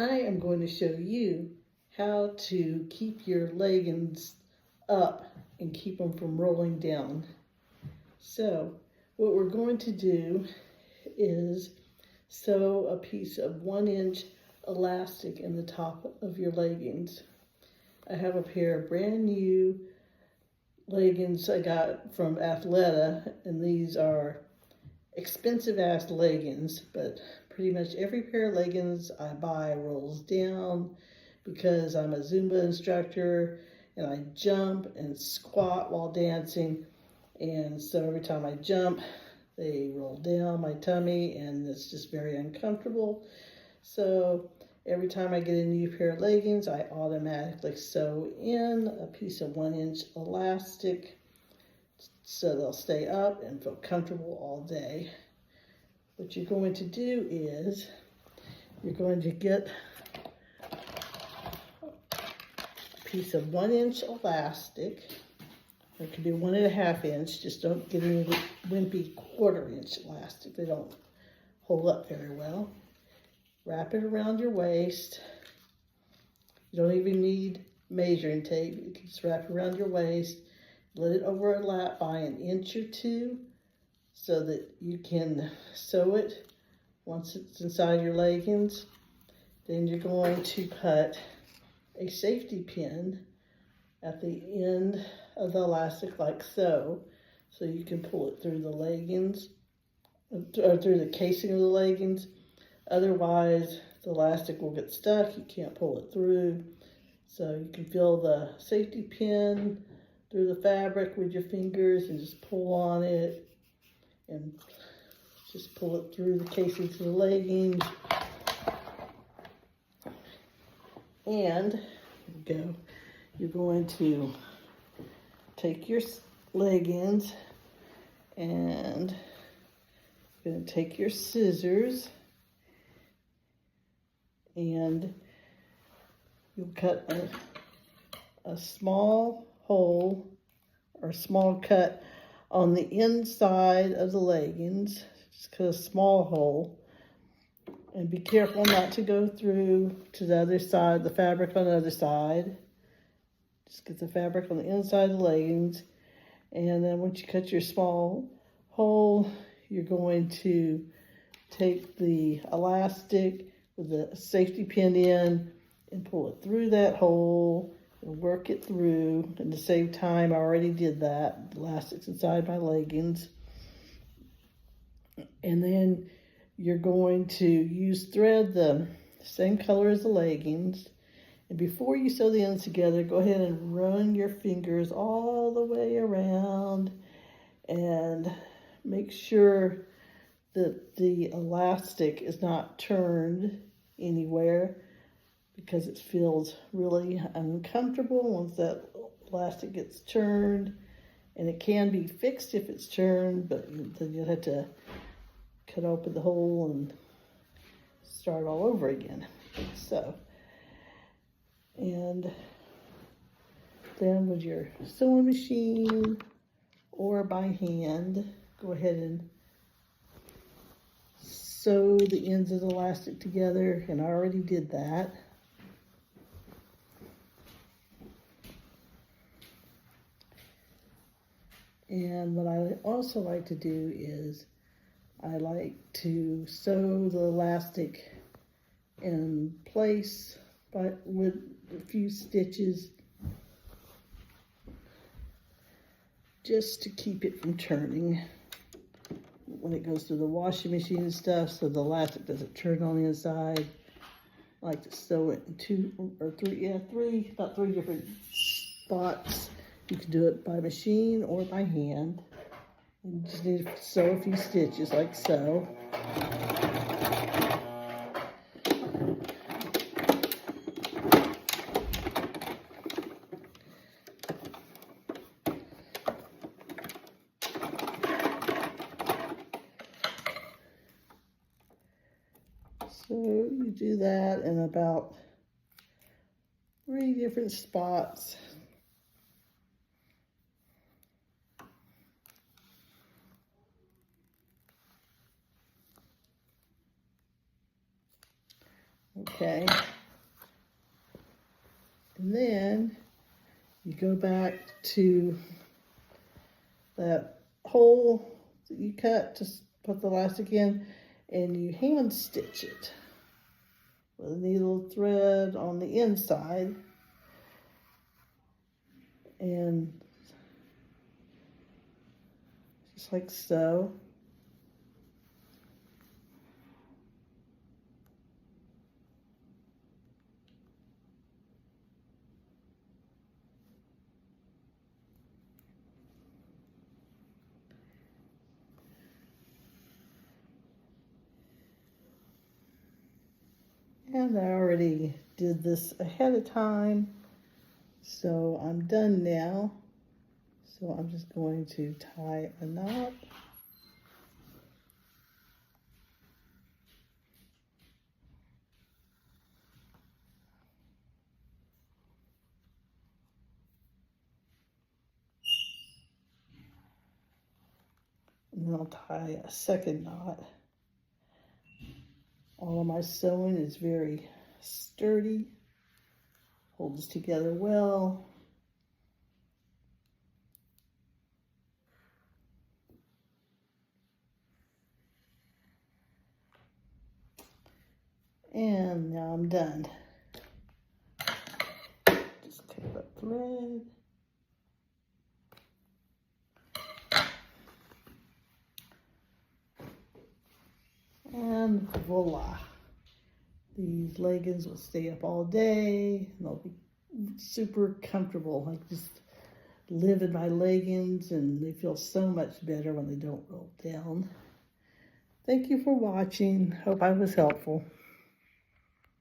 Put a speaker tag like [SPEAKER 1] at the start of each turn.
[SPEAKER 1] I am going to show you how to keep your leggings up and keep them from rolling down. So what we're going to do is sew a piece of 1-inch elastic in the top of your leggings. I have a pair of brand new leggings I got from Athleta, and these are expensive ass leggings, but pretty much every pair of leggings I buy rolls down because I'm a Zumba instructor and I jump and squat while dancing, and so every time I jump they roll down my tummy and it's just very uncomfortable. So every time I get a new pair of leggings, I automatically sew in a piece of 1-inch elastic so they'll stay up and feel comfortable all day. What you're going to do is you're going to get a piece of 1-inch elastic. It could be 1.5 inch. Just don't get any wimpy 1/4 inch elastic. They don't hold up very well. Wrap it around your waist. You don't even need measuring tape. You can just wrap it around your waist. Let it overlap by 1 inch or 2 so that you can sew it once it's inside your leggings. Then you're going to put a safety pin at the end of the elastic like so you can pull it through the leggings or through the casing of the leggings. Otherwise the elastic will get stuck. You can't pull it through. So you can feel the safety pin through the fabric with your fingers and just pull on it and just pull it through the casing to the leggings. And go. You're going to take your leggings and you're going to take your scissors and you'll cut a small hole or small cut on the inside of the leggings. Just cut a small hole and be careful not to go through to the other side, the fabric on the other side. Just get the fabric on the inside of the leggings, and then once you cut your small hole, you're going to take the elastic with the safety pin in and pull it through that hole and work it through. And to save time, I already did that. The elastic's inside my leggings. And then you're going to use thread the same color as the leggings. And before you sew the ends together, go ahead and run your fingers all the way around and make sure that the elastic is not turned anywhere, because it feels really uncomfortable once that elastic gets turned. And it can be fixed if it's turned, but then you'll have to cut open the hole and start all over again. So, and then with your sewing machine or by hand, go ahead and sew the ends of the elastic together, and I already did that. And what I also like to do is I like to sew the elastic in place with a few stitches just to keep it from turning when it goes through the washing machine and stuff, so the elastic doesn't turn on the inside. I like to sew it in about three different spots. You can do it by machine or by hand. You just need to sew a few stitches like so. So you do that in about 3 different spots. Okay. And then you go back to that hole that you cut to put the elastic in, and you hand stitch it with a needle thread on the inside, and just like so. And I already did this ahead of time, so I'm done now. So I'm just going to tie a knot. And then I'll tie a second knot. All of my sewing is very sturdy, holds together well. And now I'm done. Just cut that thread. And voila. These leggings will stay up all day. And they'll be super comfortable. Like just live in my leggings, and they feel so much better when they don't roll down. Thank you for watching. Hope I was helpful.